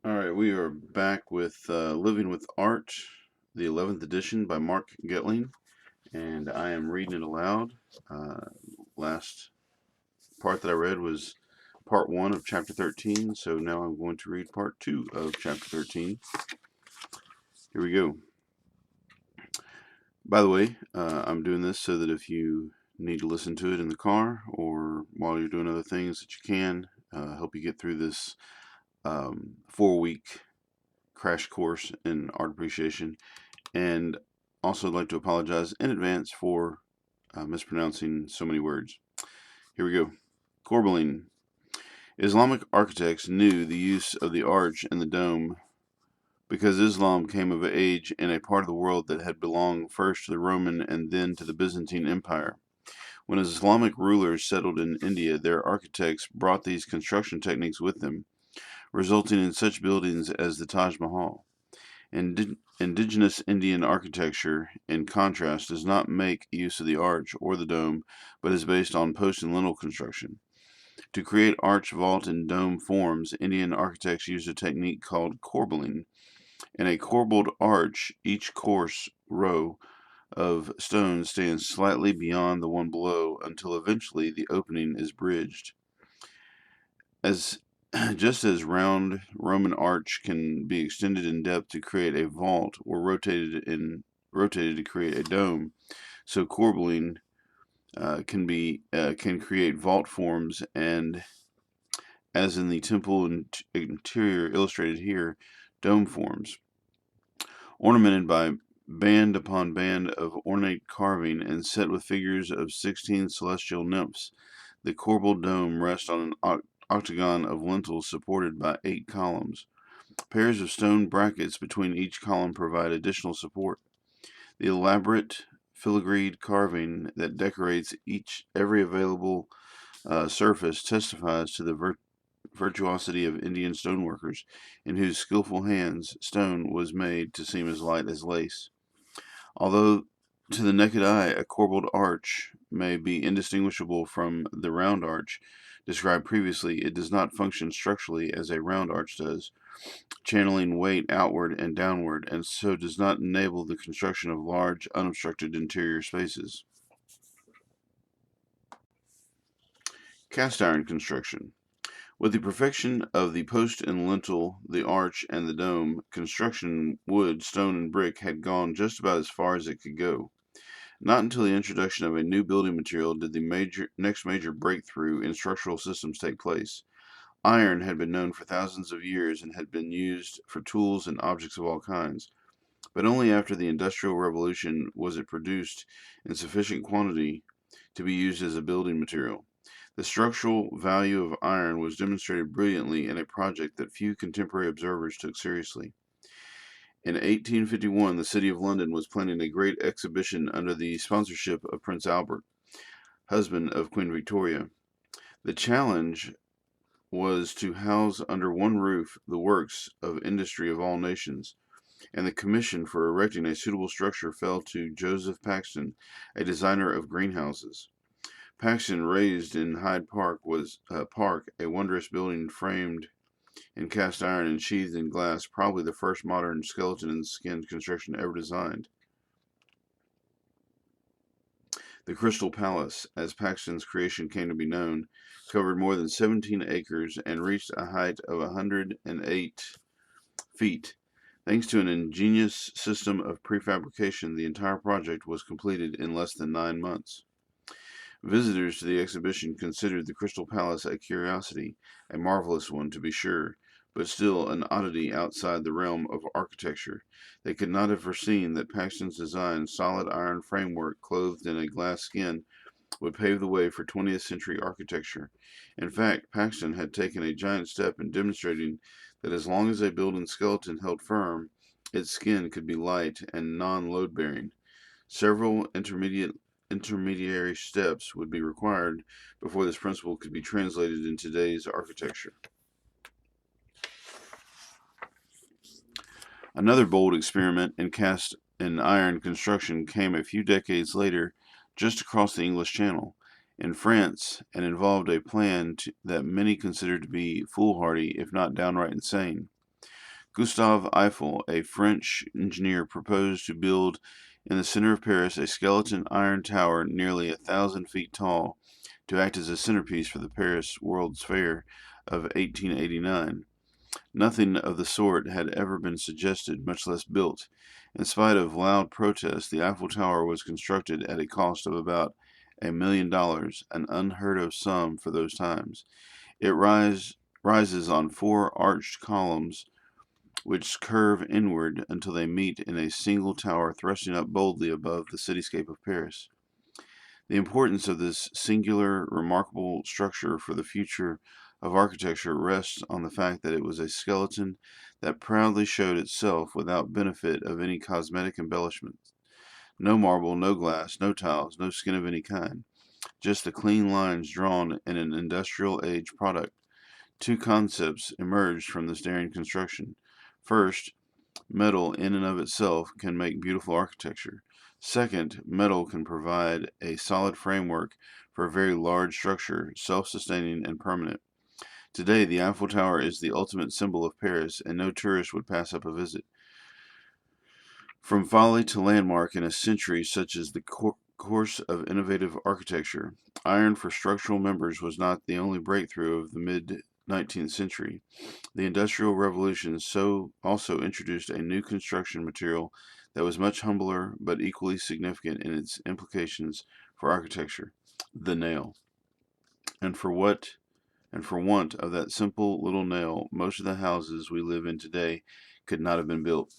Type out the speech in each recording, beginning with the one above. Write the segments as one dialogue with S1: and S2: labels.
S1: All right, we are back with Living with Art, the 11th edition by Mark Getlein, and I am reading it aloud. Last part that I read was part 1 of chapter 13, so now I'm going to read part 2 of chapter 13. Here we go. By the way, I'm doing this so that if you need to listen to it in the car or while you're doing other things that you can, help you get through this 4-week crash course in art appreciation. And also I'd like to apologize in advance for mispronouncing so many words. Here we go. Corbelline. Islamic architects knew the use of the arch and the dome because Islam came of age in a part of the world that had belonged first to the Roman and then to the Byzantine Empire. When Islamic rulers settled in India, their architects brought these construction techniques with them, resulting in such buildings as the Taj Mahal. Indigenous Indian architecture, in contrast, does not make use of the arch or the dome, but is based on post and lintel construction. To create arch, vault, and dome forms, Indian architects used a technique called corbelling. In a corbelled arch, each coarse row of stones stands slightly beyond the one below until eventually the opening is bridged. Just as round Roman arch can be extended in depth to create a vault or rotated to create a dome, so corbelling can create vault forms, and as in the temple interior illustrated here, dome forms, ornamented by band upon band of ornate carving and set with figures of 16 celestial nymphs. The corbelled dome rests on an octagon of lintels supported by 8 columns. Pairs of stone brackets between each column provide additional support. The elaborate filigreed carving that decorates every available surface testifies to the virtuosity of Indian stoneworkers, in whose skillful hands stone was made to seem as light as lace. Although to the naked eye a corbelled arch may be indistinguishable from the round arch described previously, it does not function structurally as a round arch does, channeling weight outward and downward, and so does not enable the construction of large, unobstructed interior spaces. Cast iron construction. With the perfection of the post and lintel, the arch, and the dome, construction wood, stone, and brick had gone just about as far as it could go. Not until the introduction of a new building material did the next major breakthrough in structural systems take place. Iron had been known for thousands of years and had been used for tools and objects of all kinds, but only after the Industrial Revolution was it produced in sufficient quantity to be used as a building material. The structural value of iron was demonstrated brilliantly in a project that few contemporary observers took seriously. In 1851, the city of London was planning a great exhibition under the sponsorship of Prince Albert, husband of Queen Victoria. The challenge was to house under one roof the works of industry of all nations, and the commission for erecting a suitable structure fell to Joseph Paxton, a designer of greenhouses. Paxton raised in Hyde Park a wondrous building framed in cast iron and sheathed in glass, probably the first modern skeleton and skin construction ever designed. The Crystal Palace, as Paxton's creation came to be known, covered more than 17 acres and reached a height of 108 feet. Thanks to an ingenious system of prefabrication, the entire project was completed in less than 9 months. Visitors to the exhibition considered the Crystal Palace a curiosity, a marvelous one to be sure, but still an oddity outside the realm of architecture. They could not have foreseen that Paxton's designed solid iron framework clothed in a glass skin would pave the way for 20th century architecture. In fact, Paxton had taken a giant step in demonstrating that as long as a building skeleton held firm, its skin could be light and non-load bearing. Several intermediary steps would be required before this principle could be translated in today's architecture. Another bold experiment in cast and iron construction came a few decades later, just across the English Channel, in France, and involved a plan that many considered to be foolhardy, if not downright insane. Gustave Eiffel, a French engineer, proposed to build in the center of Paris a skeleton iron tower nearly 1,000 feet tall to act as a centerpiece for the Paris World's Fair of 1889. Nothing of the sort had ever been suggested, much less built. In spite of loud protests, the Eiffel Tower was constructed at a cost of about $1 million, an unheard of sum for those times. It rises on four arched columns which curve inward until they meet in a single tower thrusting up boldly above the cityscape of Paris. The importance of this singular, remarkable structure for the future of architecture rests on the fact that it was a skeleton that proudly showed itself without benefit of any cosmetic embellishment. No marble, no glass, no tiles, no skin of any kind. Just the clean lines drawn in an industrial age product. Two concepts emerged from this daring construction. First, metal in and of itself can make beautiful architecture. Second, metal can provide a solid framework for a very large structure, self-sustaining and permanent. Today, the Eiffel Tower is the ultimate symbol of Paris, and no tourist would pass up a visit. From folly to landmark in a century such as the course of innovative architecture, iron for structural members was not the only breakthrough of the mid-19th century. The Industrial Revolution also introduced a new construction material that was much humbler but equally significant in its implications for architecture: the nail. And for want of that simple little nail, most of the houses we live in today could not have been built.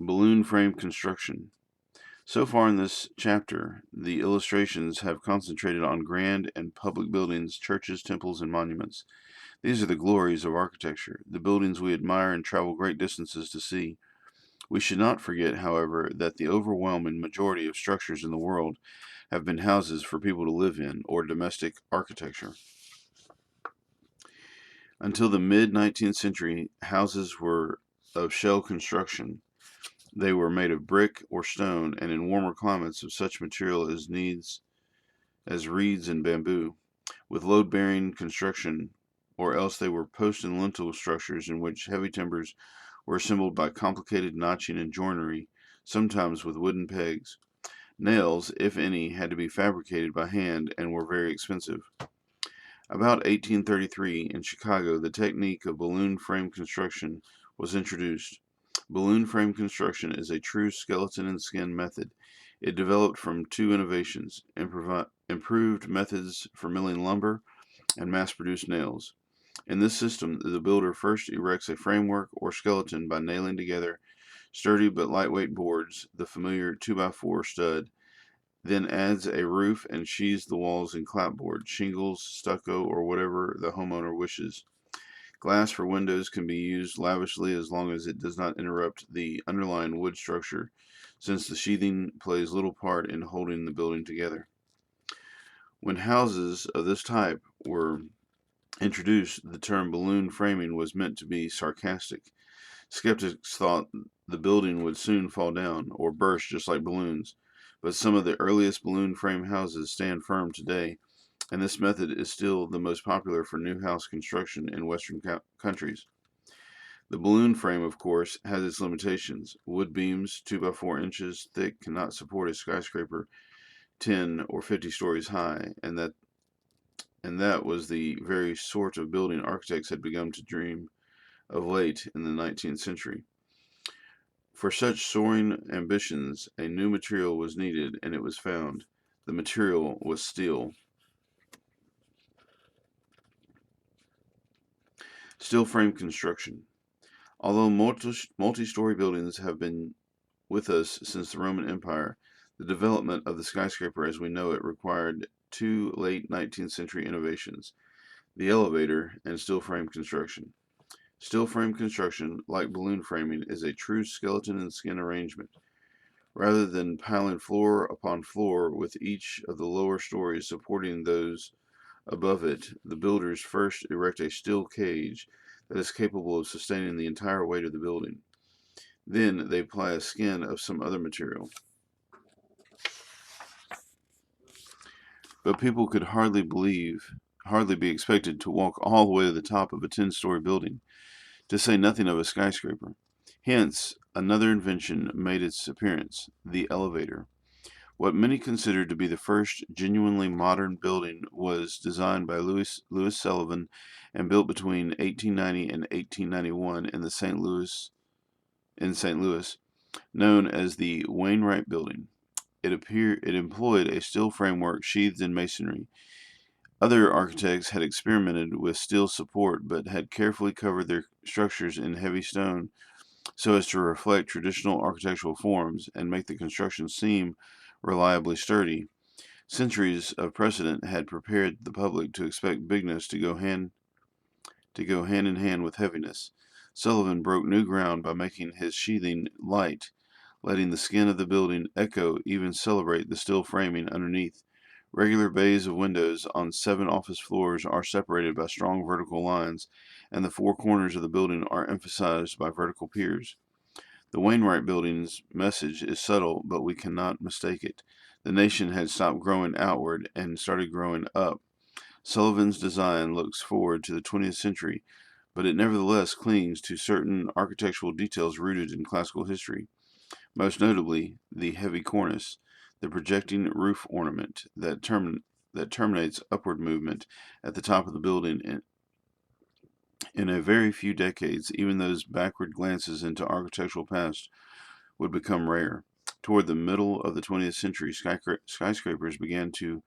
S1: Balloon frame construction. So far in this chapter, the illustrations have concentrated on grand and public buildings, churches, temples, and monuments. These are the glories of architecture, the buildings we admire and travel great distances to see. We should not forget, however, that the overwhelming majority of structures in the world have been houses for people to live in, or domestic architecture. Until the mid-19th century, houses were of shell construction. They were made of brick or stone, and in warmer climates of such material as reeds and bamboo, with load-bearing construction, or else they were post and lintel structures in which heavy timbers were assembled by complicated notching and joinery, sometimes with wooden pegs. Nails, if any, had to be fabricated by hand and were very expensive. About 1833, in Chicago, the technique of balloon frame construction was introduced. Balloon frame construction is a true skeleton and skin method. It developed from two innovations: improved methods for milling lumber and mass-produced nails. In this system, the builder first erects a framework or skeleton by nailing together sturdy but lightweight boards, the familiar 2x4 stud, then adds a roof and sheathes the walls in clapboard, shingles, stucco, or whatever the homeowner wishes. Glass for windows can be used lavishly as long as it does not interrupt the underlying wood structure, since the sheathing plays little part in holding the building together. When houses of this type were introduced, the term balloon framing was meant to be sarcastic. Skeptics thought the building would soon fall down, or burst just like balloons, but some of the earliest balloon frame houses stand firm today, and this method is still the most popular for new house construction in Western countries. The balloon frame, of course, has its limitations. Wood beams 2 by 4 inches thick cannot support a skyscraper 10 or 50 stories high, and that was the very sort of building architects had begun to dream of late in the 19th century. For such soaring ambitions, a new material was needed, and it was found. The material was steel. Steel frame construction. Although multi-story buildings have been with us since the Roman Empire, the development of the skyscraper as we know it required two late 19th century innovations: the elevator and steel frame construction. Steel frame construction, like balloon framing, is a true skeleton and skin arrangement. Rather than piling floor upon floor with each of the lower stories supporting those above it, the builders first erect a steel cage that is capable of sustaining the entire weight of the building. Then they apply a skin of some other material. But people could hardly be expected to walk all the way to the top of a 10-story building. to say nothing of a skyscraper. Hence, another invention made its appearance, the elevator. What many consider to be the first genuinely modern building was designed by Louis Sullivan and built between 1890 and 1891 in St. Louis, known as the Wainwright Building. It employed a steel framework sheathed in masonry. Other architects had experimented with steel support but had carefully covered their structures in heavy stone so as to reflect traditional architectural forms and make the construction seem reliably sturdy. Centuries of precedent had prepared the public to expect bigness to go hand in hand with heaviness. Sullivan broke new ground by making his sheathing light, letting the skin of the building echo even celebrate the steel framing underneath. Regular bays of windows on 7 office floors are separated by strong vertical lines, and the 4 corners of the building are emphasized by vertical piers. The Wainwright Building's message is subtle, but we cannot mistake it. The nation had stopped growing outward and started growing up. Sullivan's design looks forward to the 20th century, but it nevertheless clings to certain architectural details rooted in classical history, most notably the heavy cornice, the projecting roof ornament that terminates upward movement at the top of the building. In a very few decades, even those backward glances into architectural past would become rare. Toward the middle of the 20th century, skyscrapers began to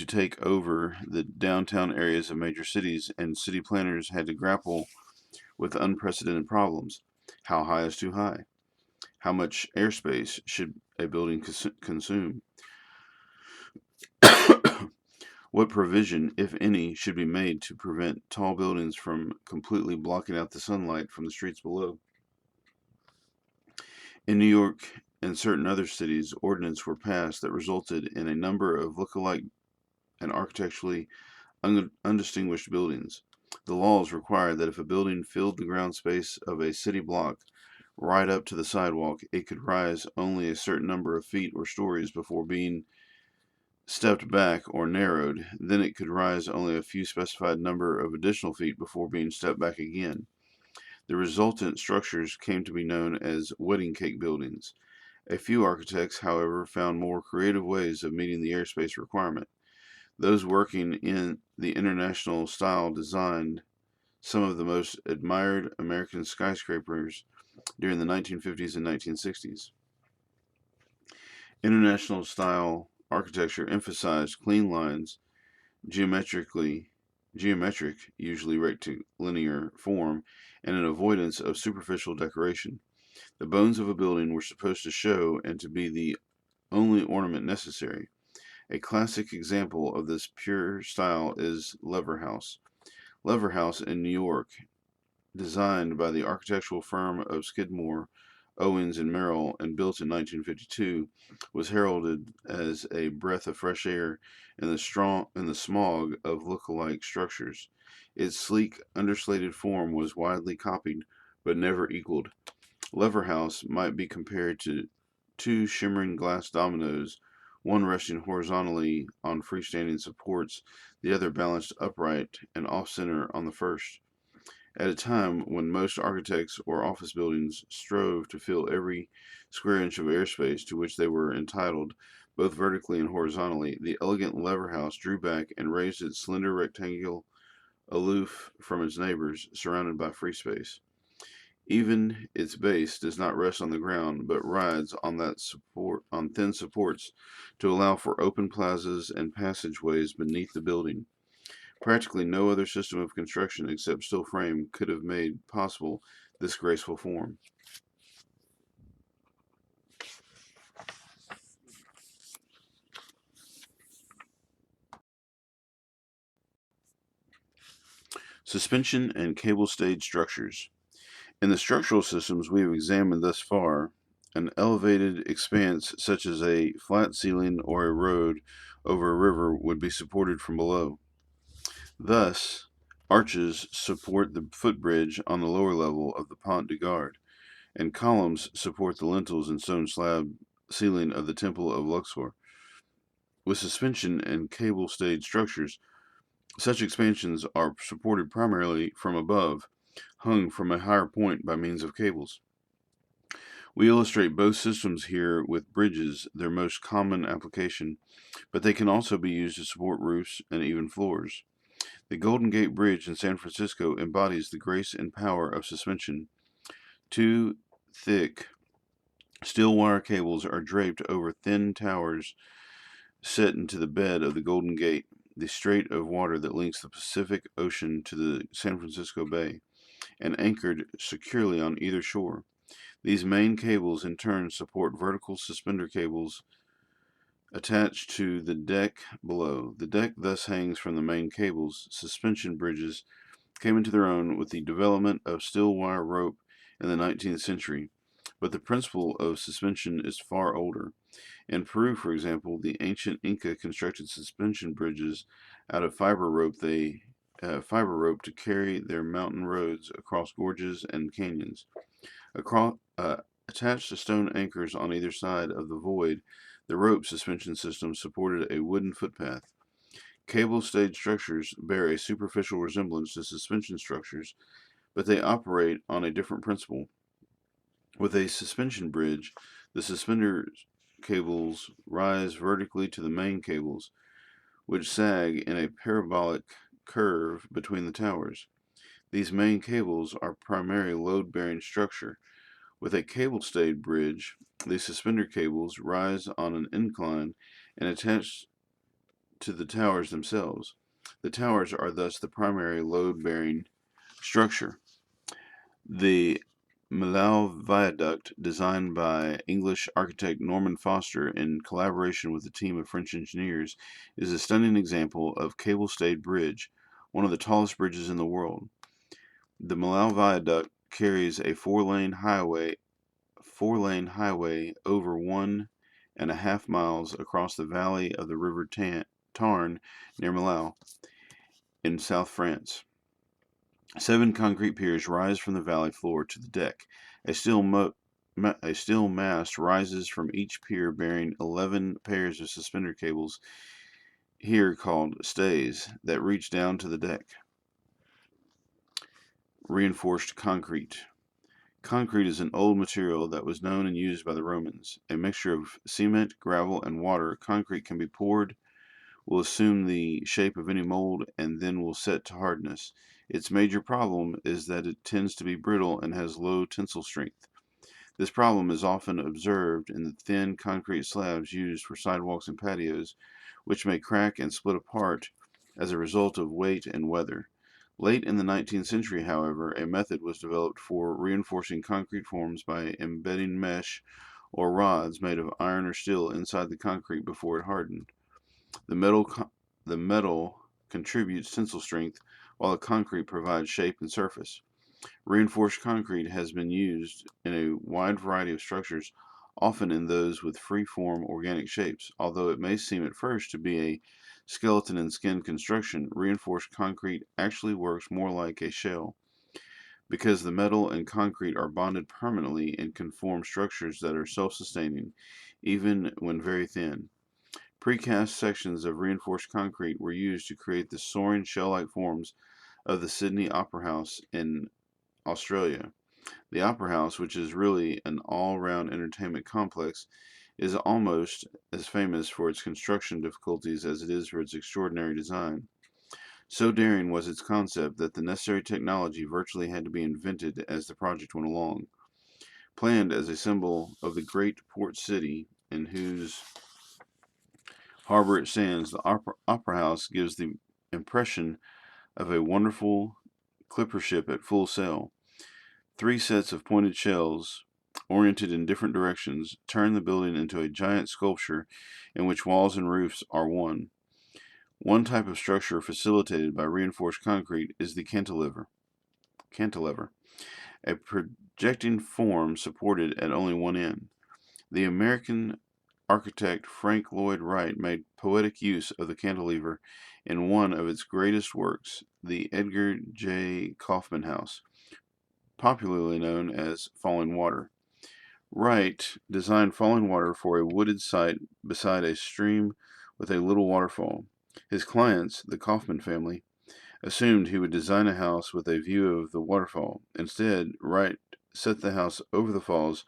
S1: take over the downtown areas of major cities, and city planners had to grapple with unprecedented problems. How high is too high? How much airspace should a building consume? What provision, if any, should be made to prevent tall buildings from completely blocking out the sunlight from the streets below? In New York and certain other cities, ordinances were passed that resulted in a number of look-alike and architecturally undistinguished buildings. The laws required that if a building filled the ground space of a city block right up to the sidewalk, it could rise only a certain number of feet or stories before being stepped back or narrowed. Then it could rise only a few specified number of additional feet before being stepped back again. The resultant structures came to be known as wedding cake buildings. A few architects, however, found more creative ways of meeting the airspace requirement. Those working in the international style designed some of the most admired American skyscrapers during the 1950s and 1960s. International style architecture emphasized clean lines, geometric, usually rectilinear form, and an avoidance of superficial decoration. The bones of a building were supposed to show and to be the only ornament necessary. A classic example of this pure style is Lever House. Lever House in New York, designed by the architectural firm of Skidmore, Owens and Merrill and built in 1952, was heralded as a breath of fresh air in the smog of look-alike structures. Its sleek, underslated form was widely copied, but never equaled. Lever House might be compared to two shimmering glass dominoes, one resting horizontally on freestanding supports, the other balanced upright and off-center on the first. At a time when most architects or office buildings strove to fill every square inch of airspace to which they were entitled, both vertically and horizontally, the elegant Lever House drew back and raised its slender rectangle aloof from its neighbors, surrounded by free space. Even its base does not rest on the ground, but rides on thin supports to allow for open plazas and passageways beneath the building. Practically no other system of construction except steel frame could have made possible this graceful form. Suspension and cable stayed structures. In the structural systems we have examined thus far, an elevated expanse such as a flat ceiling or a road over a river would be supported from below. Thus, arches support the footbridge on the lower level of the Pont de Garde, and columns support the lintels and stone slab ceiling of the Temple of Luxor. With suspension and cable stayed structures, Such expansions are supported primarily from above, hung from a higher point by means of cables. We illustrate both systems here with bridges, their most common application, but they can also be used to support roofs and even floors. The Golden Gate Bridge in San Francisco embodies the grace and power of suspension. Two thick steel wire cables are draped over thin towers set into the bed of the Golden Gate, the strait of water that links the Pacific Ocean to the San Francisco Bay, and anchored securely on either shore. These main cables in turn support vertical suspender cables attached to the deck below. The deck thus hangs from the main cables. Suspension bridges came into their own with the development of steel wire rope in the 19th century, but the principle of suspension is far older. In Peru, for example, the ancient Inca constructed suspension bridges out of fiber rope to carry their mountain roads across gorges and canyons. Across, attached to stone anchors on either side of the void, the rope suspension system supported a wooden footpath. Cable-stayed structures bear a superficial resemblance to suspension structures, but they operate on a different principle. With a suspension bridge, the suspender cables rise vertically to the main cables, which sag in a parabolic curve between the towers. These main cables are primarily load-bearing structure. With a cable-stayed bridge, the suspender cables rise on an incline and attach to the towers themselves. The towers are thus the primary load-bearing structure. The Millau Viaduct, designed by English architect Norman Foster in collaboration with a team of French engineers, is a stunning example of cable-stayed bridge, one of the tallest bridges in the world. The Millau Viaduct carries a four-lane highway over 1.5 miles across the valley of the river Tarn near Millau in South France. 7 concrete piers rise from the valley floor to the deck. A steel mast rises from each pier bearing 11 pairs of suspender cables, here called stays, that reach down to the deck. Reinforced concrete. Concrete is an old material that was known and used by the Romans. A mixture of cement, gravel, and water, concrete can be poured, will assume the shape of any mold, and then will set to hardness. Its major problem is that it tends to be brittle and has low tensile strength. This problem is often observed in the thin concrete slabs used for sidewalks and patios, which may crack and split apart as a result of weight and weather. Late in the 19th century, however, a method was developed for reinforcing concrete forms by embedding mesh or rods made of iron or steel inside the concrete before it hardened. The metal contributes tensile strength, while the concrete provides shape and surface. Reinforced concrete has been used in a wide variety of structures, often in those with free-form organic shapes. Although it may seem at first to be a skeleton and skin construction, reinforced concrete actually works more like a shell, because the metal and concrete are bonded permanently and can form structures that are self-sustaining, even when very thin. Precast sections of reinforced concrete were used to create the soaring shell-like forms of the Sydney Opera House in Australia. The Opera House, which is really an all-round entertainment complex, is almost as famous for its construction difficulties as it is for its extraordinary design. So daring was its concept that the necessary technology virtually had to be invented as the project went along. Planned as a symbol of the great port city in whose harbor it stands, the Opera House gives the impression of a wonderful clipper ship at full sail. 3 sets of pointed shells, oriented in different directions, turn the building into a giant sculpture in which walls and roofs are one. One type of structure facilitated by reinforced concrete is the cantilever, a projecting form supported at only one end. The American architect Frank Lloyd Wright made poetic use of the cantilever in one of its greatest works, the Edgar J. Kaufman House, popularly known as Falling Water. Wright designed Falling Water for a wooded site beside a stream with a little waterfall. His clients, the Kaufman family, assumed he would design a house with a view of the waterfall. Instead, Wright set the house over the falls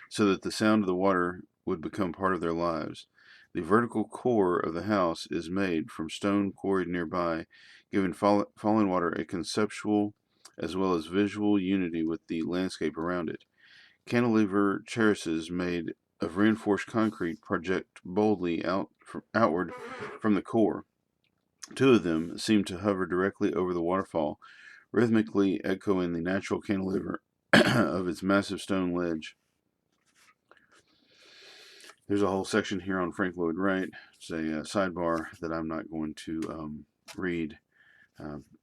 S1: so that the sound of the water would become part of their lives. The vertical core of the house is made from stone quarried nearby, giving falling water a conceptual as well as visual unity with the landscape around it. Cantilever terraces made of reinforced concrete project boldly outward from the core. Two of them seem to hover directly over the waterfall, rhythmically echoing the natural cantilever of its massive stone ledge. There's a whole section here on Frank Lloyd Wright. It's a sidebar that I'm not going to read,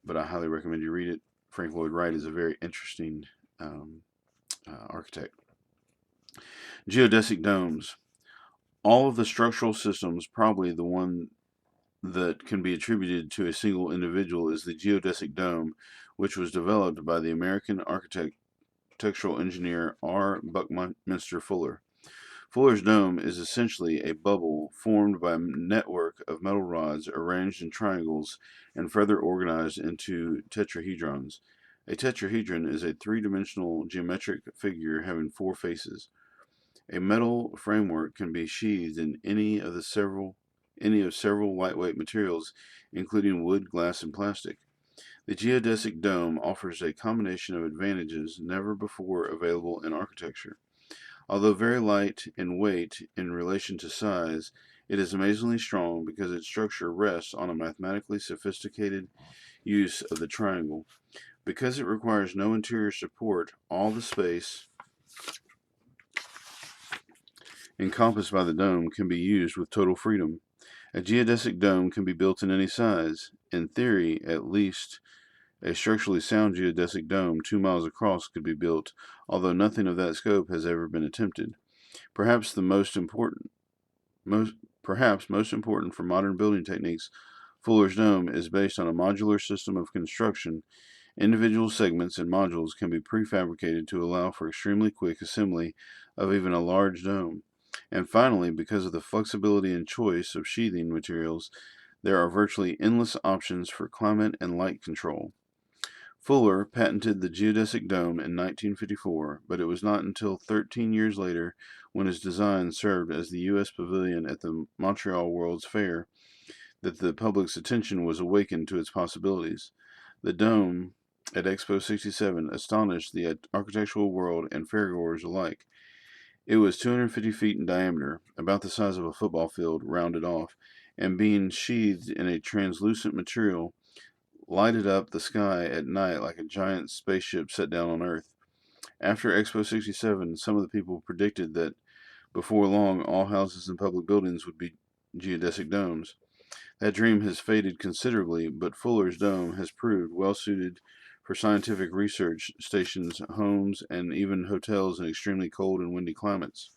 S1: but I highly recommend you read it. Frank Lloyd Wright is a very interesting um, architect. Geodesic domes. All of the structural systems, probably the one that can be attributed to a single individual is the geodesic dome, which was developed by the American architectural engineer R. Buckminster Fuller. Fuller's dome is essentially a bubble formed by a network of metal rods arranged in triangles and further organized into tetrahedrons. A tetrahedron is a three-dimensional geometric figure having four faces. A metal framework can be sheathed in any of several lightweight materials, including wood, glass, and plastic. The geodesic dome offers a combination of advantages never before available in architecture. Although very light in weight in relation to size, it is amazingly strong because its structure rests on a mathematically sophisticated use of the triangle. Because it requires no interior support, all the space encompassed by the dome can be used with total freedom. A geodesic dome can be built in any size. In theory, at least, a structurally sound geodesic dome 2 miles across could be built, although nothing of that scope has ever been attempted. Perhaps most important for modern building techniques, Fuller's dome is based on a modular system of construction. Individual segments and modules can be prefabricated to allow for extremely quick assembly of even a large dome. And finally, because of the flexibility and choice of sheathing materials, there are virtually endless options for climate and light control. Fuller patented the geodesic dome in 1954, but it was not until 13 years later, when his design served as the U.S. pavilion at the Montreal World's Fair, that the public's attention was awakened to its possibilities. The dome at Expo 67 astonished the architectural world and fairgoers alike. It was 250 feet in diameter, about the size of a football field, rounded off, and being sheathed in a translucent material, lighted up the sky at night like a giant spaceship set down on Earth. After Expo 67, some of the people predicted that before long all houses and public buildings would be geodesic domes. That dream has faded considerably, but Fuller's dome has proved well suited for scientific research stations, homes, and even hotels in extremely cold and windy climates.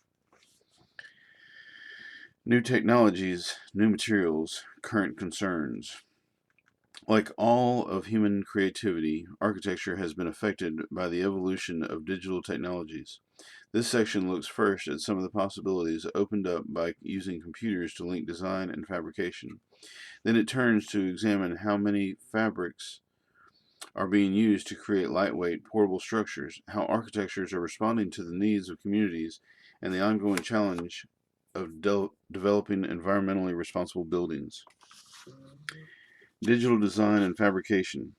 S1: New technologies, new materials, current concerns. Like all of human creativity, architecture has been affected by the evolution of digital technologies. This section looks first at some of the possibilities opened up by using computers to link design and fabrication. Then it turns to examine how many fabrics are being used to create lightweight, portable structures, how architectures are responding to the needs of communities, and the ongoing challenge of developing environmentally responsible buildings. Digital design and fabrication.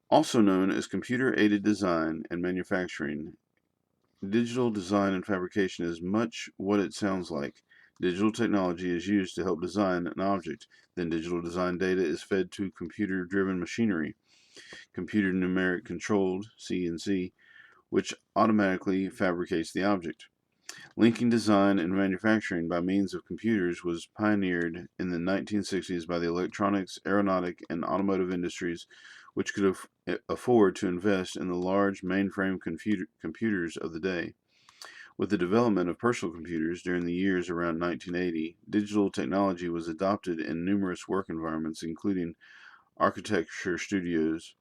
S1: Also known as computer-aided design and manufacturing, digital design and fabrication is much what it sounds like. Digital technology is used to help design an object. Then digital design data is fed to computer-driven machinery, computer numeric controlled (CNC), which automatically fabricates the object. Linking design and manufacturing by means of computers was pioneered in the 1960s by the electronics, aeronautic, and automotive industries, which could afford to invest in the large mainframe computers of the day. With the development of personal computers during the years around 1980, digital technology was adopted in numerous work environments, including architecture studios.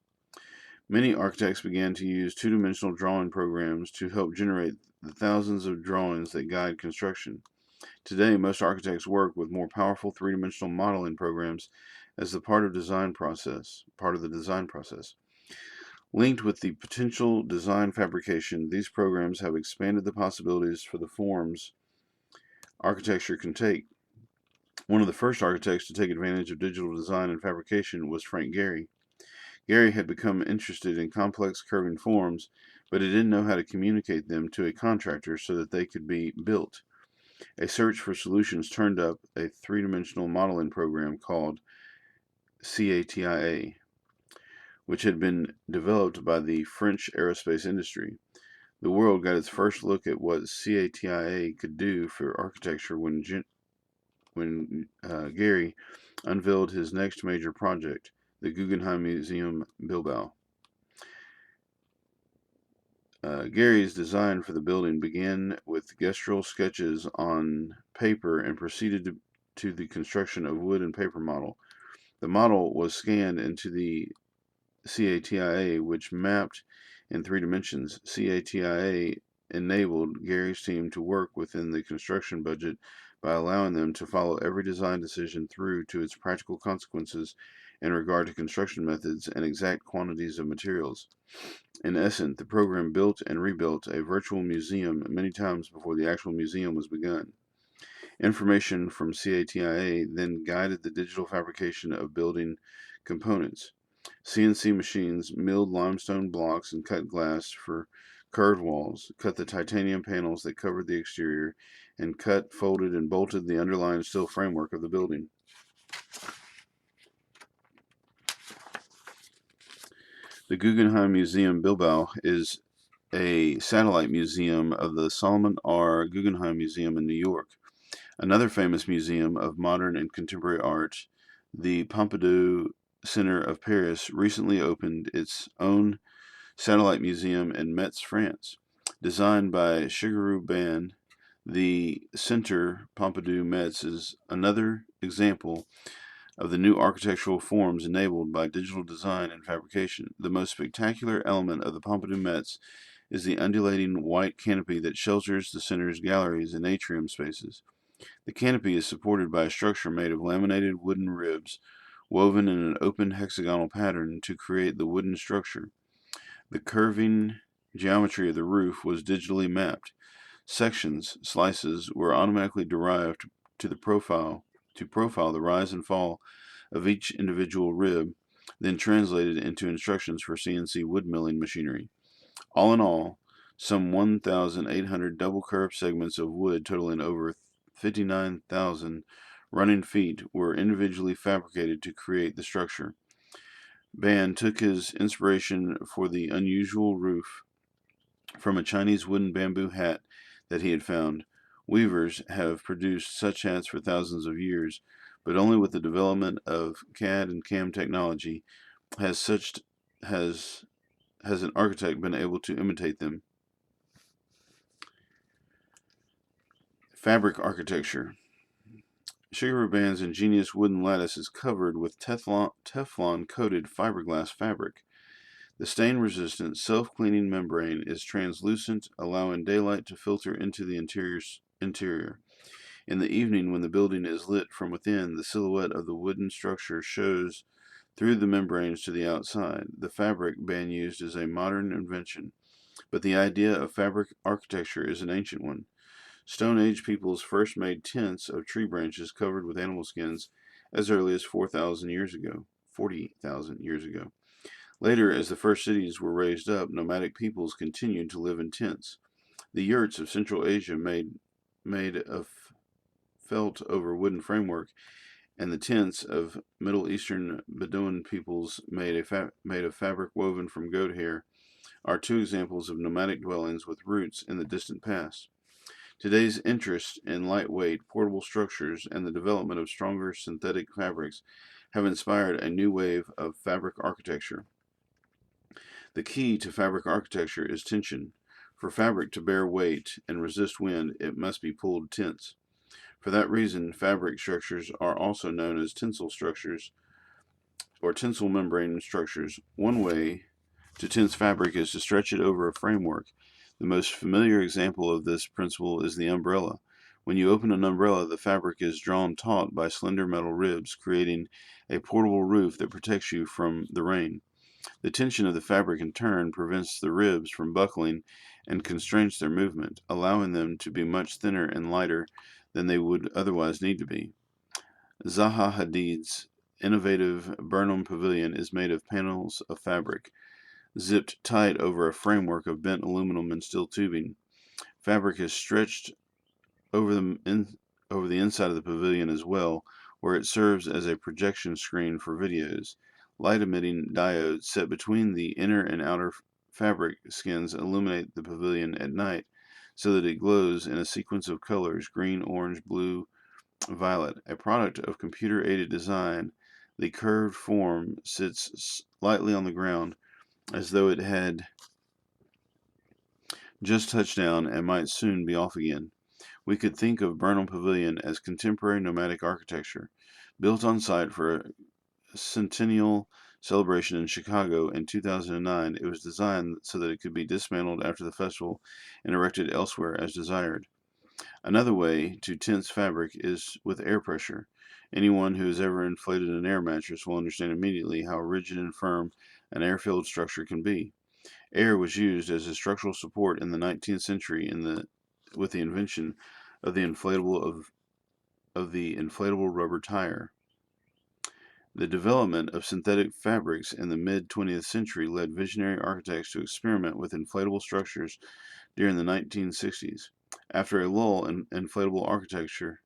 S1: Many architects began to use two-dimensional drawing programs to help generate the thousands of drawings that guide construction. Today, most architects work with more powerful three-dimensional modeling programs as the part of the design process. Linked with the potential design fabrication, these programs have expanded the possibilities for the forms architecture can take. One of the first architects to take advantage of digital design and fabrication was Frank Gehry. Gehry had become interested in complex curving forms, but he didn't know how to communicate them to a contractor so that they could be built. A search for solutions turned up a three-dimensional modeling program called CATIA, which had been developed by the French aerospace industry. The world got its first look at what CATIA could do for architecture when Gehry unveiled his next major project, the Guggenheim Museum Bilbao. Gehry's design for the building began with gestural sketches on paper and proceeded to the construction of wood and paper model. The model was scanned into the CATIA, which mapped in 3 dimensions. CATIA enabled Gehry's team to work within the construction budget by allowing them to follow every design decision through to its practical consequences in regard to construction methods and exact quantities of materials. In essence, the program built and rebuilt a virtual museum many times before the actual museum was begun. Information from CATIA then guided the digital fabrication of building components. CNC machines milled limestone blocks and cut glass for curved walls, cut the titanium panels that covered the exterior, and cut, folded, and bolted the underlying steel framework of the building. The Guggenheim Museum Bilbao is a satellite museum of the Solomon R. Guggenheim Museum in New York. Another famous museum of modern and contemporary art, the Pompidou Center of Paris, recently opened its own satellite museum in Metz, France. Designed by Shigeru Ban, the Centre Pompidou Metz is another example of the new architectural forms enabled by digital design and fabrication. The most spectacular element of the Pompidou Metz is the undulating white canopy that shelters the center's galleries and atrium spaces. The canopy is supported by a structure made of laminated wooden ribs woven in an open hexagonal pattern to create the wooden structure. The curving geometry of the roof was digitally mapped. Slices were automatically derived to profile the rise and fall of each individual rib, then translated into instructions for CNC wood milling machinery. All in all, some 1,800 double curved segments of wood totaling over 59,000 running feet were individually fabricated to create the structure. Ban took his inspiration for the unusual roof from a Chinese wooden bamboo hat that he had found. Weavers have produced such hats for thousands of years, but only with the development of CAD and CAM technology has an architect been able to imitate them. Fabric architecture. Shigeru Ban's ingenious wooden lattice is covered with Teflon-coated fiberglass fabric. The stain-resistant, self-cleaning membrane is translucent, allowing daylight to filter into the interior. In the evening, when the building is lit from within, the silhouette of the wooden structure shows through the membranes to the outside. The fabric Ban used is a modern invention, but the idea of fabric architecture is an ancient one. Stone Age peoples first made tents of tree branches covered with animal skins as early as 40,000 years ago. Later, as the first cities were raised up, nomadic peoples continued to live in tents. The yurts of Central Asia made of felt over wooden framework, and the tents of Middle Eastern Bedouin peoples made of fabric woven from goat hair are 2 examples of nomadic dwellings with roots in the distant past. Today's interest in lightweight, portable structures and the development of stronger synthetic fabrics have inspired a new wave of fabric architecture. The key to fabric architecture is tension. For fabric to bear weight and resist wind, it must be pulled tense. For that reason, fabric structures are also known as tensile structures or tensile membrane structures. One way to tense fabric is to stretch it over a framework. The most familiar example of this principle is the umbrella. When you open an umbrella, the fabric is drawn taut by slender metal ribs, creating a portable roof that protects you from the rain. The tension of the fabric in turn prevents the ribs from buckling and constrains their movement, allowing them to be much thinner and lighter than they would otherwise need to be. Zaha Hadid's innovative Burnham Pavilion is made of panels of fabric, zipped tight over a framework of bent aluminum and steel tubing. Fabric is stretched over over the inside of the pavilion as well, where it serves as a projection screen for videos. Light-emitting diodes set between the inner and outer fabric skins illuminate the pavilion at night so that it glows in a sequence of colors: green, orange, blue, violet. A product of computer-aided design, the curved form sits lightly on the ground as though it had just touched down and might soon be off again. We could think of Burnham Pavilion as contemporary nomadic architecture. Built on site for a centennial celebration in Chicago in 2009, it was designed so that it could be dismantled after the festival and erected elsewhere as desired. Another way to tense fabric is with air pressure. Anyone who has ever inflated an air mattress will understand immediately how rigid and firm an air-filled structure can be. Air was used as a structural support in the 19th century with the invention of the inflatable rubber tire. The development of synthetic fabrics in the mid-20th century led visionary architects to experiment with inflatable structures during the 1960s. After a lull, inflatable architecture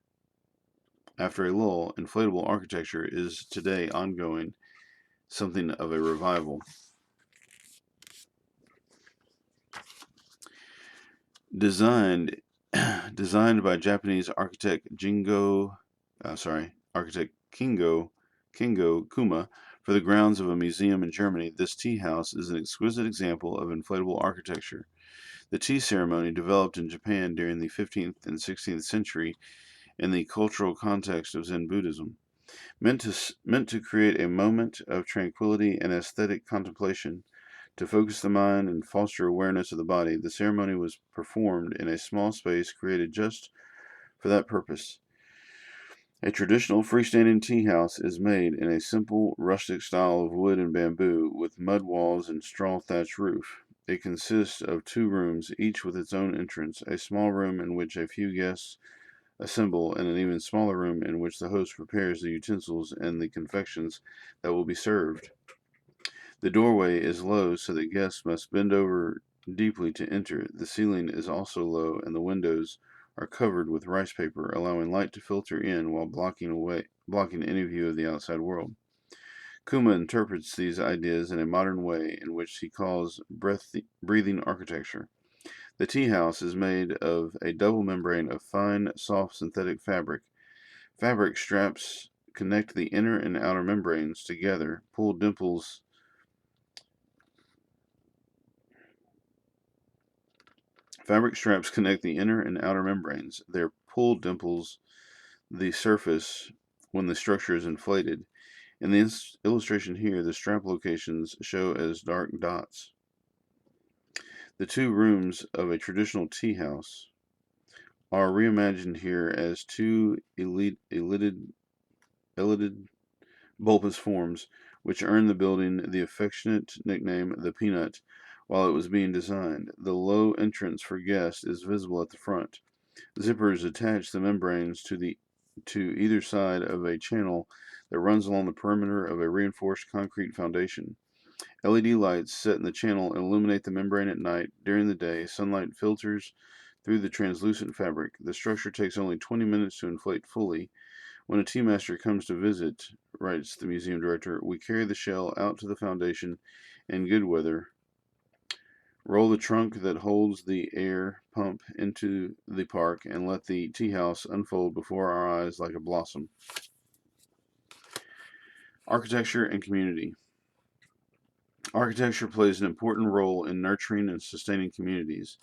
S1: is today ongoing, something of a revival. Designed by Japanese architect Kingo Kuma for the grounds of a museum in Germany, this tea house is an exquisite example of inflatable architecture. The tea ceremony developed in Japan during the 15th and 16th century in the cultural context of Zen Buddhism. Meant to create a moment of tranquility and aesthetic contemplation, to focus the mind and foster awareness of the body, the ceremony was performed in a small space created just for that purpose. A traditional freestanding tea house is made in a simple, rustic style of wood and bamboo, with mud walls and straw thatch roof. It consists of 2 rooms, each with its own entrance, a small room in which a few guests assemble, and an even smaller room in which the host prepares the utensils and the confections that will be served. The doorway is low, so that guests must bend over deeply to enter. The ceiling is also low, and the windows are covered with rice paper, allowing light to filter in while blocking any view of the outside world. Kuma interprets these ideas in a modern way in which he calls breathing architecture. The tea house is made of a double membrane of fine, soft synthetic fabric. Fabric straps connect the inner and outer membranes together. Fabric straps connect the inner and outer membranes. Their pull dimples the surface when the structure is inflated. In the illustration here, the strap locations show as dark dots. The 2 rooms of a traditional tea house are reimagined here as 2 ellipted bulbous forms, which earned the building the affectionate nickname the Peanut while it was being designed. The low entrance for guests is visible at the front. Zippers attach the membranes to either side of a channel that runs along the perimeter of a reinforced concrete foundation. LED lights set in the channel illuminate the membrane at night. During the day, sunlight filters through the translucent fabric. The structure takes only 20 minutes to inflate fully. When a tea master comes to visit, writes the museum director, we carry the shell out to the foundation in good weather, roll the trunk that holds the air pump into the park, and let the tea house unfold before our eyes like a blossom. Architecture and community. Architecture plays an important role in nurturing and sustaining communities.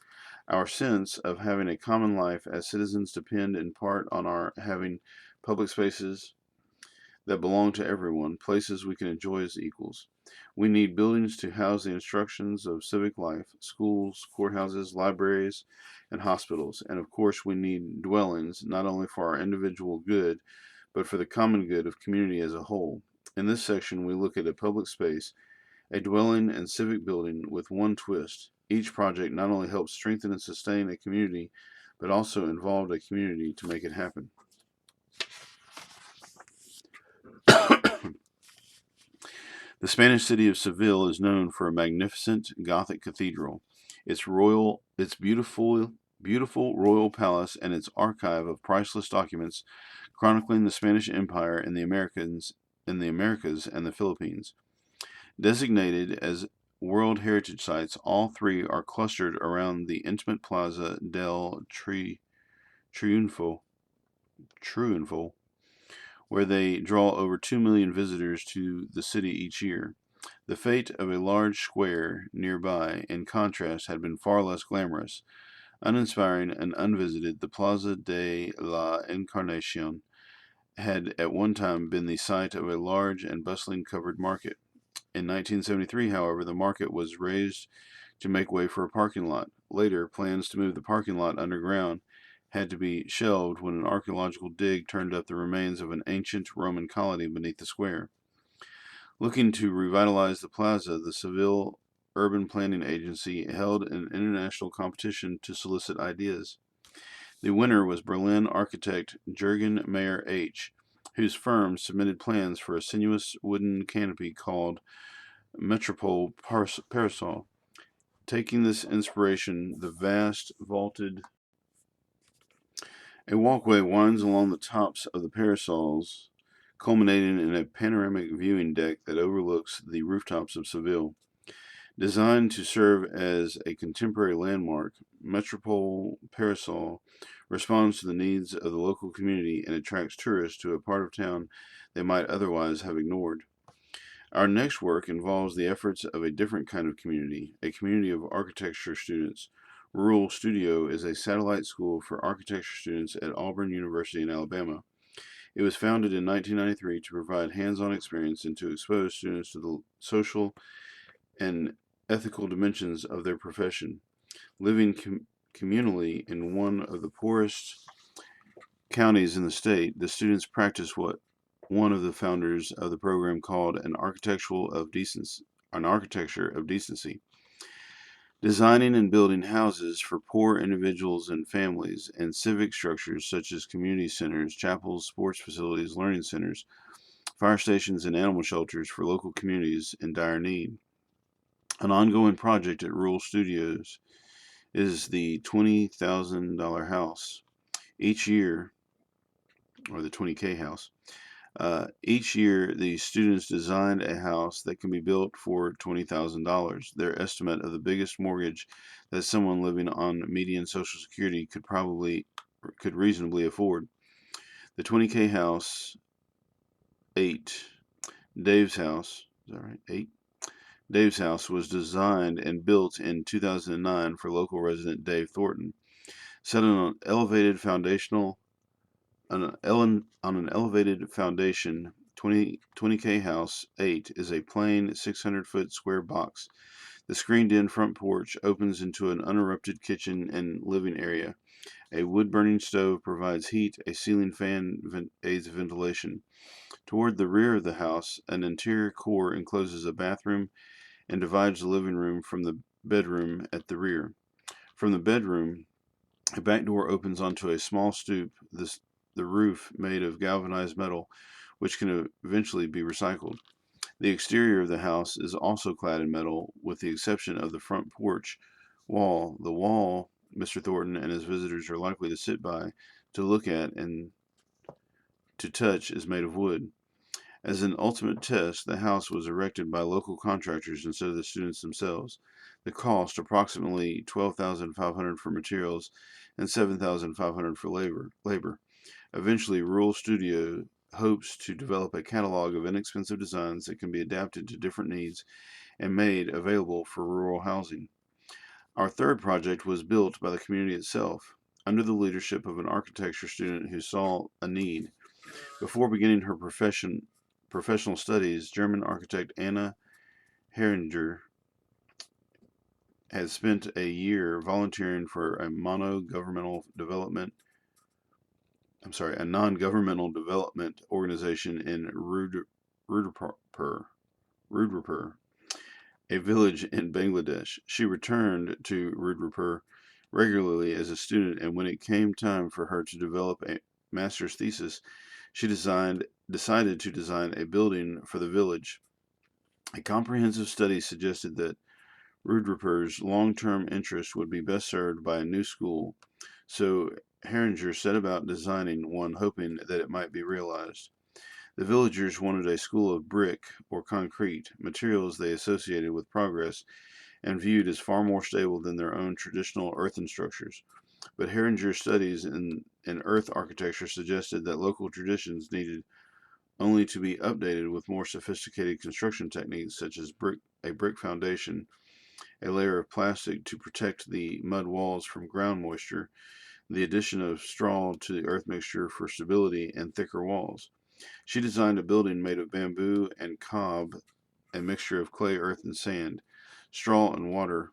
S1: Our sense of having a common life as citizens depend in part on our having public spaces that belong to everyone, places we can enjoy as equals. We need buildings to house the instructions of civic life, schools, courthouses, libraries, and hospitals. And of course, we need dwellings, not only for our individual good, but for the common good of community as a whole. In this section, we look at a public space, a dwelling, and civic building with one twist. Each project not only helps strengthen and sustain a community, but also involved a community to make it happen. The Spanish city of Seville is known for a magnificent Gothic cathedral, its beautiful royal palace, and its archive of priceless documents chronicling the Spanish Empire in the Americas and the Philippines. Designated as World Heritage Sites, all three are clustered around the intimate Plaza del Triunfo, where they draw over 2 million visitors to the city each year. The fate of a large square nearby, in contrast, had been far less glamorous. Uninspiring and unvisited, the Plaza de la Encarnacion had at one time been the site of a large and bustling covered market. In 1973, however, the market was raised to make way for a parking lot. Later, plans to move the parking lot underground had to be shelved when an archaeological dig turned up the remains of an ancient Roman colony beneath the square. Looking to revitalize the plaza, the Seville Urban Planning Agency held an international competition to solicit ideas. The winner was Berlin architect Jürgen Mayer H., whose firm submitted plans for a sinuous wooden canopy called Metropole Parasol. Taking this inspiration, the vast vaulted a walkway winds along the tops of the parasols, culminating in a panoramic viewing deck that overlooks the rooftops of Seville. Designed to serve as a contemporary landmark, Metropole Parasol responds to the needs of the local community and attracts tourists to a part of town they might otherwise have ignored. Our next work involves the efforts of a different kind of community, a community of architecture students. Rural Studio is a satellite school for architecture students at Auburn University in Alabama. It was founded in 1993 to provide hands-on experience and to expose students to the social and ethical dimensions of their profession. Living communally in one of the poorest counties in the state, the students practice what one of the founders of the program called an architecture of decency, designing and building houses for poor individuals and families, and civic structures such as community centers, chapels, sports facilities, learning centers, fire stations, and animal shelters for local communities in dire need. An ongoing project at Rural Studios is the $20,000 house. Each year, or the 20K house, each year, the students designed a house that can be built for $20,000, their estimate of the biggest mortgage that someone living on median Social Security could reasonably afford. The 20K house, 8, Dave's house, is that right? 8. Dave's house was designed and built in 2009 for local resident Dave Thornton. Set on an elevated foundation, 20K House 8 is a plain 600-foot square box. The screened-in front porch opens into an uninterrupted kitchen and living area. A wood-burning stove provides heat. A ceiling fan aids ventilation. Toward the rear of the house, an interior core encloses a bathroom and divides the living room from the bedroom at the rear. From the bedroom, a back door opens onto a small stoop, the roof made of galvanized metal, which can eventually be recycled. The exterior of the house is also clad in metal, with the exception of the front porch wall. The wall Mr. Thornton and his visitors are likely to sit by, to look at, and to touch is made of wood. As an ultimate test, the house was erected by local contractors instead of the students themselves. The cost, approximately $12,500 for materials and $7,500 for labor. Eventually, Rural Studio hopes to develop a catalog of inexpensive designs that can be adapted to different needs and made available for rural housing. Our third project was built by the community itself, under the leadership of an architecture student who saw a need. Before beginning her profession professional studies, German architect Anna Heringer had spent a year volunteering for a non-governmental development organization in Rudrupur, a village in Bangladesh. She returned to Rudrupur regularly as a student, and when it came time for her to develop a master's thesis, she decided to design a building for the village. A comprehensive study suggested that Rudrupur's long-term interest would be best served by a new school, so Heringer set about designing one, hoping that it might be realized. The villagers wanted a school of brick or concrete, materials they associated with progress and viewed as far more stable than their own traditional earthen structures. But Heringer's studies in earth architecture suggested that local traditions needed only to be updated with more sophisticated construction techniques such as a brick foundation, a layer of plastic to protect the mud walls from ground moisture, the addition of straw to the earth mixture for stability, and thicker walls. She designed a building made of bamboo and cob, a mixture of clay, earth, and sand, straw, and water.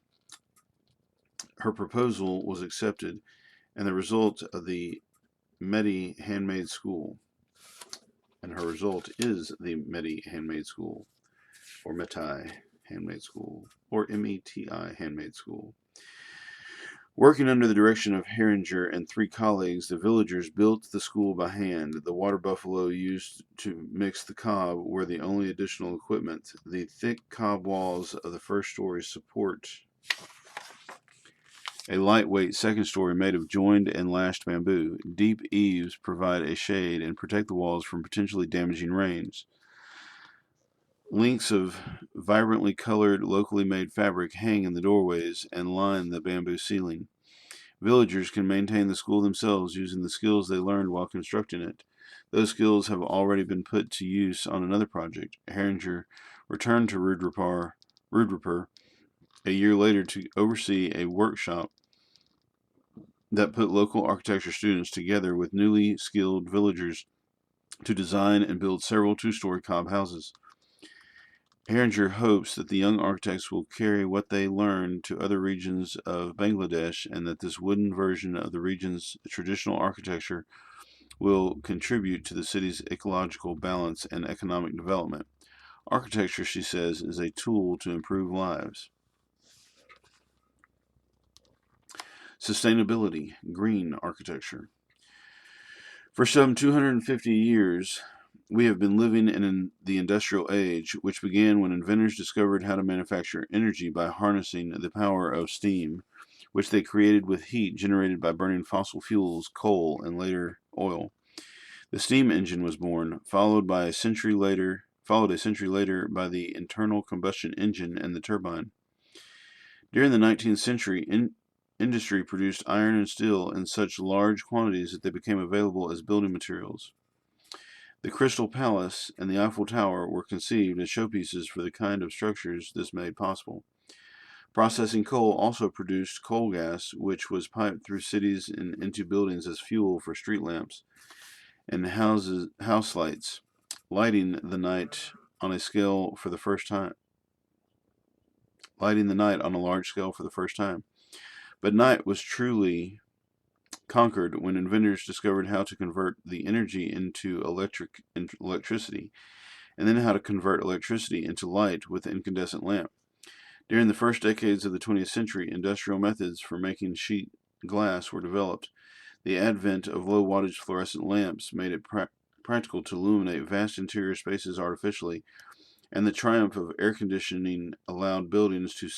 S1: Her proposal was accepted, and the result of the Medi Handmade School. And her result is the Medi Handmade School, or Metai Handmade School, or METI Handmade School. Working under the direction of Heringer and three colleagues, the villagers built the school by hand. The water buffalo used to mix the cob were the only additional equipment. The thick cob walls of the first story support a lightweight second story made of joined and lashed bamboo. Deep eaves provide a shade and protect the walls from potentially damaging rains. Links of vibrantly colored, locally made fabric hang in the doorways and line the bamboo ceiling. Villagers can maintain the school themselves using the skills they learned while constructing it. Those skills have already been put to use on another project. Heringer returned to Rudrupur a year later to oversee a workshop that put local architecture students together with newly skilled villagers to design and build several two-story cob houses. Heringer hopes that the young architects will carry what they learned to other regions of Bangladesh and that this wooden version of the region's traditional architecture will contribute to the city's ecological balance and economic development. Architecture, she says, is a tool to improve lives. Sustainability, green architecture. For some 250 years, we have been living in the industrial age, which began when inventors discovered how to manufacture energy by harnessing the power of steam, which they created with heat generated by burning fossil fuels, coal, and later oil. The steam engine was born, followed a century later by the internal combustion engine and the turbine. During the 19th century, industry produced iron and steel in such large quantities that they became available as building materials. The Crystal Palace and the Eiffel Tower were conceived as showpieces for the kind of structures this made possible. Processing coal also produced coal gas, which was piped through cities and into buildings as fuel for street lamps and house lights, lighting the night on a scale for the first time. Lighting the night on a large scale for the first time. But night was truly conquered when inventors discovered how to convert the energy into electricity, and then how to convert electricity into light with the incandescent lamp. During the first decades of the 20th century, industrial methods for making sheet glass were developed. The advent of low wattage fluorescent lamps made it practical to illuminate vast interior spaces artificially, and the triumph of air conditioning allowed buildings to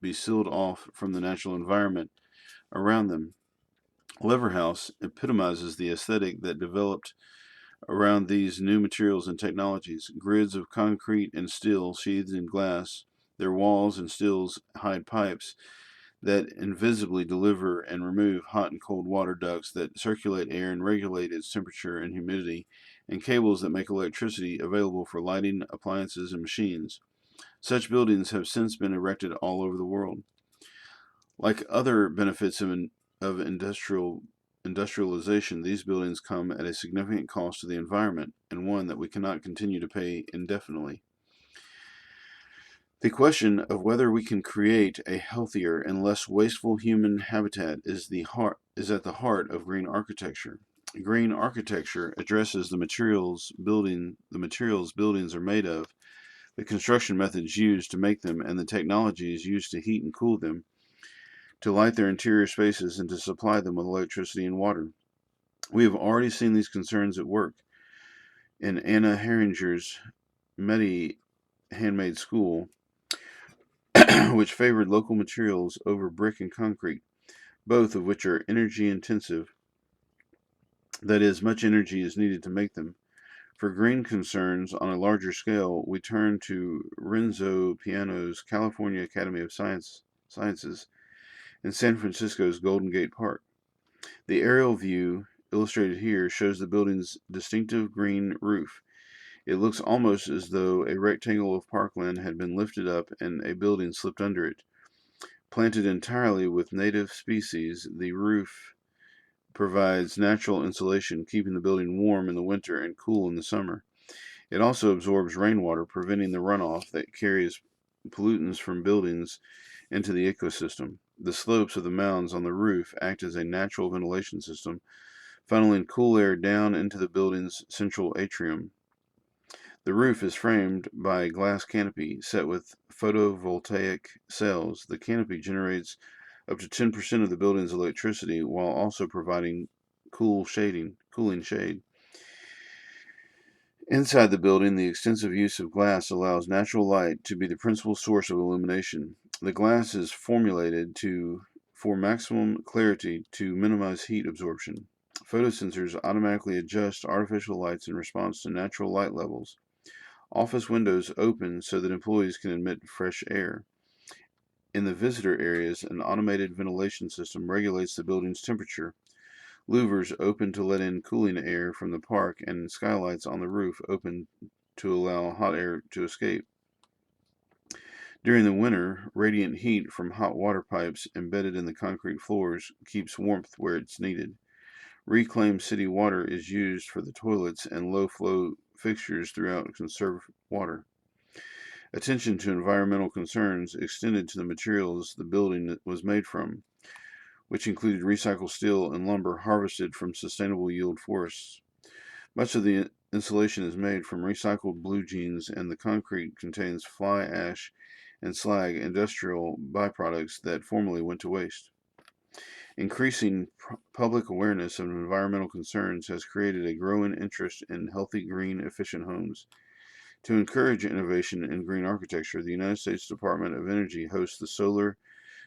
S1: be sealed off from the natural environment around them. Leverhouse epitomizes the aesthetic that developed around these new materials and technologies. Grids of concrete and steel sheathed in glass, their walls and stills hide pipes that invisibly deliver and remove hot and cold water ducts that circulate air and regulate its temperature and humidity, and cables that make electricity available for lighting appliances and machines. Such buildings have since been erected all over the world. Like other benefits of industrial industrialization, these buildings come at a significant cost to the environment, and one that we cannot continue to pay indefinitely. The question of whether we can create a healthier and less wasteful human habitat is at the heart of green architecture. Green architecture addresses the materials buildings are made of, the construction methods used to make them, and the technologies used to heat and cool them, to light their interior spaces, and to supply them with electricity and water. We have already seen these concerns at work in Anna Heringer's Medi Handmade School, which favored local materials over brick and concrete, both of which are energy intensive. That is, much energy is needed to make them. For green concerns on a larger scale, we turn to Renzo Piano's California Academy of Sciences and San Francisco's Golden Gate Park. The aerial view illustrated here shows the building's distinctive green roof. It looks almost as though a rectangle of parkland had been lifted up and a building slipped under it. Planted entirely with native species, the roof provides natural insulation, keeping the building warm in the winter and cool in the summer. It also absorbs rainwater, preventing the runoff that carries pollutants from buildings into the ecosystem. The slopes of the mounds on the roof act as a natural ventilation system, funneling cool air down into the building's central atrium. The roof is framed by a glass canopy set with photovoltaic cells. The canopy generates up to 10% of the building's electricity while also providing cooling shade. Inside the building, the extensive use of glass allows natural light to be the principal source of illumination. The glass is formulated for maximum clarity to minimize heat absorption. Photosensors automatically adjust artificial lights in response to natural light levels. Office windows open so that employees can admit fresh air. In the visitor areas, an automated ventilation system regulates the building's temperature. Louvers open to let in cooling air from the park, and skylights on the roof open to allow hot air to escape. During the winter, radiant heat from hot water pipes embedded in the concrete floors keeps warmth where it's needed. Reclaimed city water is used for the toilets and low-flow fixtures throughout conserve water. Attention to environmental concerns extended to the materials the building was made from, which included recycled steel and lumber harvested from sustainable yield forests. Much of the insulation is made from recycled blue jeans, and the concrete contains fly ash and slag, industrial byproducts that formerly went to waste. Increasing public awareness of environmental concerns has created a growing interest in healthy, green, efficient homes. To encourage innovation in green architecture, the United States Department of Energy hosts the Solar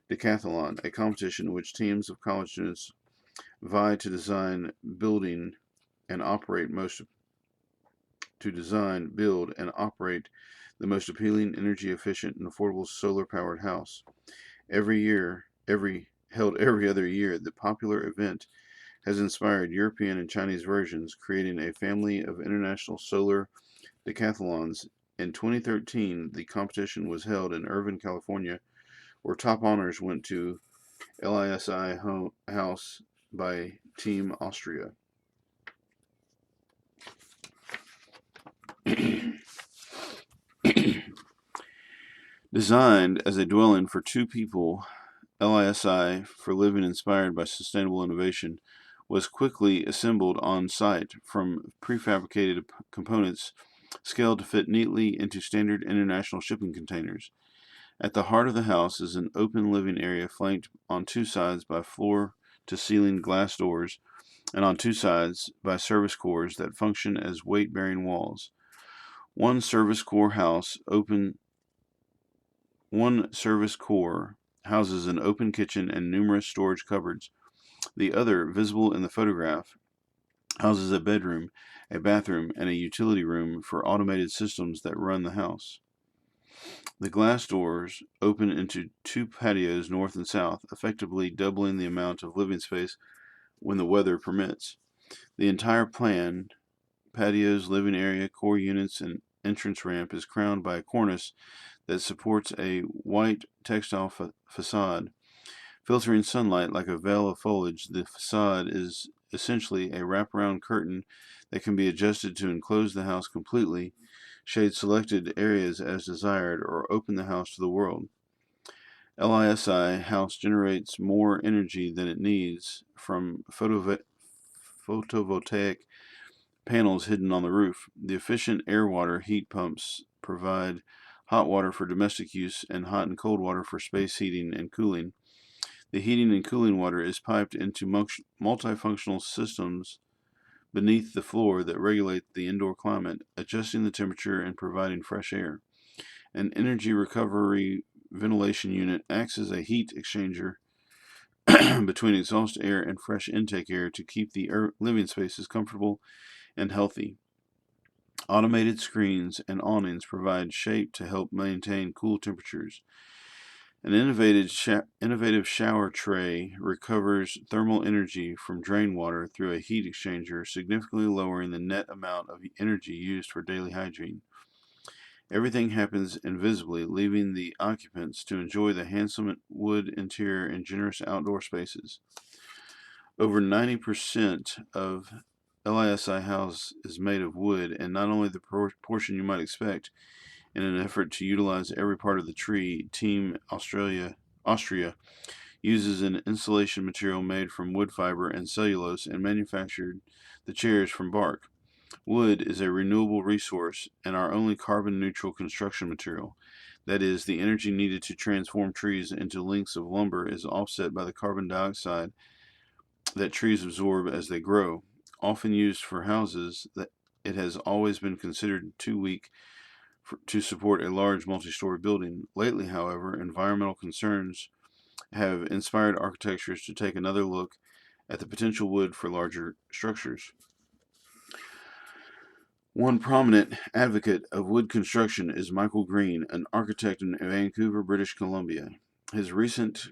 S1: Decathlon, a competition in which teams of college students vie to design, build, and operate the most appealing, energy efficient, and affordable solar powered house. Held every other year, the popular event has inspired European and Chinese versions, creating a family of international solar decathlons. In 2013, the competition was held in Irvine, California, where top honors went to Lisi House by Team Austria. Designed as a dwelling for two people, Lisi, for living inspired by sustainable innovation, was quickly assembled on site from prefabricated components scaled to fit neatly into standard international shipping containers. At the heart of the house is an open living area flanked on two sides by floor-to-ceiling glass doors and on two sides by service cores that function as weight-bearing walls. One service core houses an open kitchen and numerous storage cupboards. The other, visible in the photograph, houses a bedroom, a bathroom, and a utility room for automated systems that run the house. The glass doors open into two patios north and south, effectively doubling the amount of living space when the weather permits. The entire plan, patios, living area, core units, and entrance ramp, is crowned by a cornice that supports a white textile facade Filtering sunlight like a veil of foliage, the facade is essentially a wraparound curtain that can be adjusted to enclose the house completely, shade selected areas as desired, or open the house to the world. LISI house generates more energy than it needs from photovoltaic panels hidden on the roof. The efficient air-water heat pumps provide hot water for domestic use and hot and cold water for space heating and cooling. The heating and cooling water is piped into multifunctional systems beneath the floor that regulate the indoor climate, adjusting the temperature and providing fresh air. An energy recovery ventilation unit acts as a heat exchanger between exhaust air and fresh intake air to keep the living spaces comfortable and healthy. Automated screens and awnings provide shape to help maintain cool temperatures. An innovative shower tray recovers thermal energy from drain water through a heat exchanger, significantly lowering the net amount of energy used for daily hygiene. Everything happens invisibly, leaving the occupants to enjoy the handsome wood interior and generous outdoor spaces. Over 90% of LISI house is made of wood, and not only the portion you might expect. In an effort to utilize every part of the tree, Team Austria uses an insulation material made from wood fiber and cellulose and manufactured the chairs from bark. Wood is a renewable resource and our only carbon neutral construction material. That is, the energy needed to transform trees into lengths of lumber is offset by the carbon dioxide that trees absorb as they grow. Often used for houses, it has always been considered too weak to support a large multi-story building. Lately, however, environmental concerns have inspired architects to take another look at the potential wood for larger structures. One prominent advocate of wood construction is Michael Green, an architect in Vancouver, British Columbia. His recent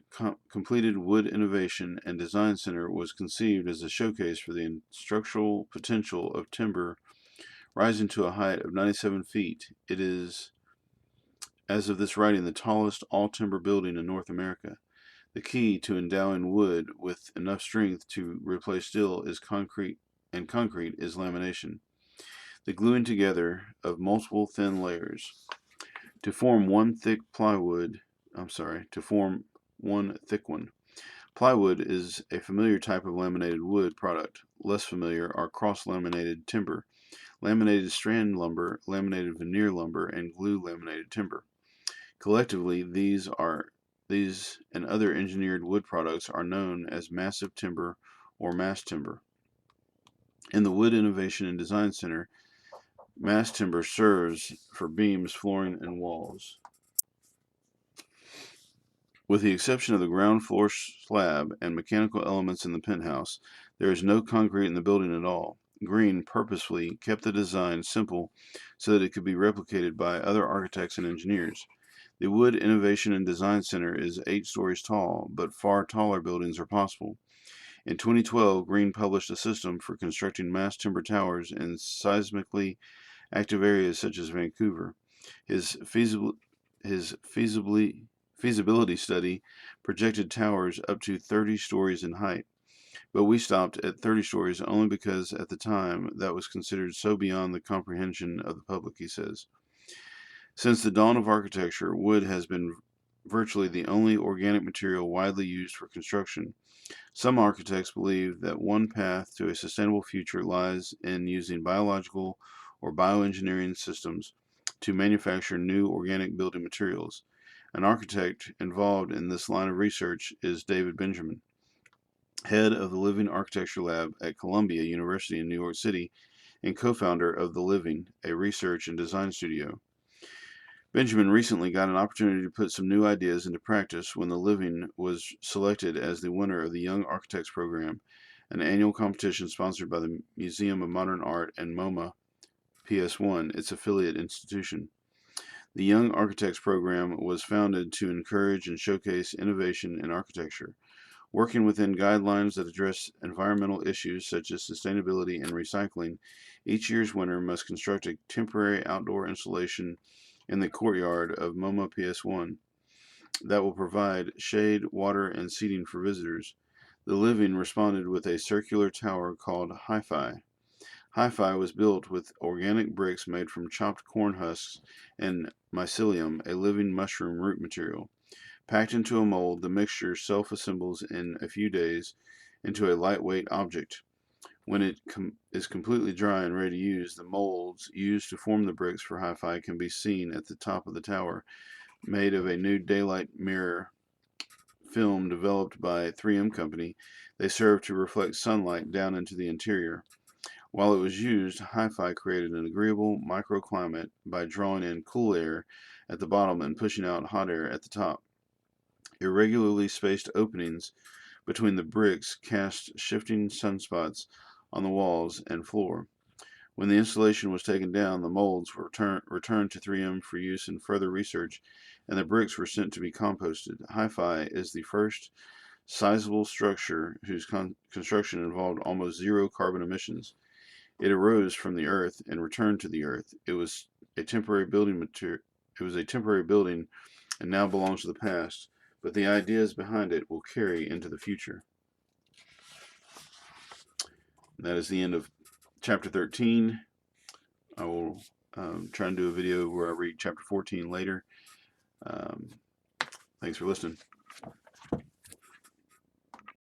S1: completed Wood Innovation and Design Center was conceived as a showcase for the structural potential of timber rising to a height of 97 feet. It is, as of this writing, the tallest all-timber building in North America. The key to endowing wood with enough strength to replace steel is concrete is lamination, the gluing together of multiple thin layers to form one thick one. Plywood is a familiar type of laminated wood product. Less familiar are cross-laminated timber, laminated strand lumber, laminated veneer lumber, and glue laminated timber. Collectively, these and other engineered wood products are known as massive timber or mass timber. In the Wood Innovation and Design Center, mass timber serves for beams, flooring, and walls. With the exception of the ground floor slab and mechanical elements in the penthouse, there is no concrete in the building at all. Green purposefully kept the design simple so that it could be replicated by other architects and engineers. The Wood Innovation and Design Center is 8 stories tall, but far taller buildings are possible. In 2012, Green published a system for constructing mass timber towers in seismically active areas such as Vancouver. His feasibility study projected towers up to 30 stories in height, but we stopped at 30 stories only because at the time that was considered so beyond the comprehension of the public, he says. Since the dawn of architecture, wood has been virtually the only organic material widely used for construction. Some architects believe that one path to a sustainable future lies in using biological or bioengineering systems to manufacture new organic building materials. An architect involved in this line of research is David Benjamin, head of the Living Architecture Lab at Columbia University in New York City and co-founder of The Living, a research and design studio. Benjamin recently got an opportunity to put some new ideas into practice when The Living was selected as the winner of the Young Architects Program, an annual competition sponsored by the Museum of Modern Art and MoMA PS1, its affiliate institution. The Young Architects Program was founded to encourage and showcase innovation in architecture, working within guidelines that address environmental issues such as sustainability and recycling. Each year's winner must construct a temporary outdoor installation in the courtyard of MoMA PS1. that will provide shade, water, and seating for visitors. The living responded with a circular tower called Hi-Fi. Hi-Fi was built with organic bricks made from chopped corn husks and mycelium, a living mushroom root material. Packed into a mold, the mixture self-assembles in a few days into a lightweight object. When it is completely dry and ready to use, the molds used to form the bricks for Hi-Fi can be seen at the top of the tower, made of a new daylight mirror film developed by 3M Company. They serve to reflect sunlight down into the interior. While it was used, Hi-Fi created an agreeable microclimate by drawing in cool air at the bottom and pushing out hot air at the top. Irregularly spaced openings between the bricks cast shifting sunspots on the walls and floor. When the installation was taken down, the molds were returned to 3M for use in further research, and the bricks were sent to be composted. Hi-Fi is the first sizable structure whose construction involved almost zero carbon emissions. It arose from the earth and returned to the earth. It was a temporary building material. It was a temporary building and now belongs to the past, but the ideas behind it will carry into the future. And that is the end of chapter 13. I will try and do a video where I read chapter 14 later. Thanks for listening.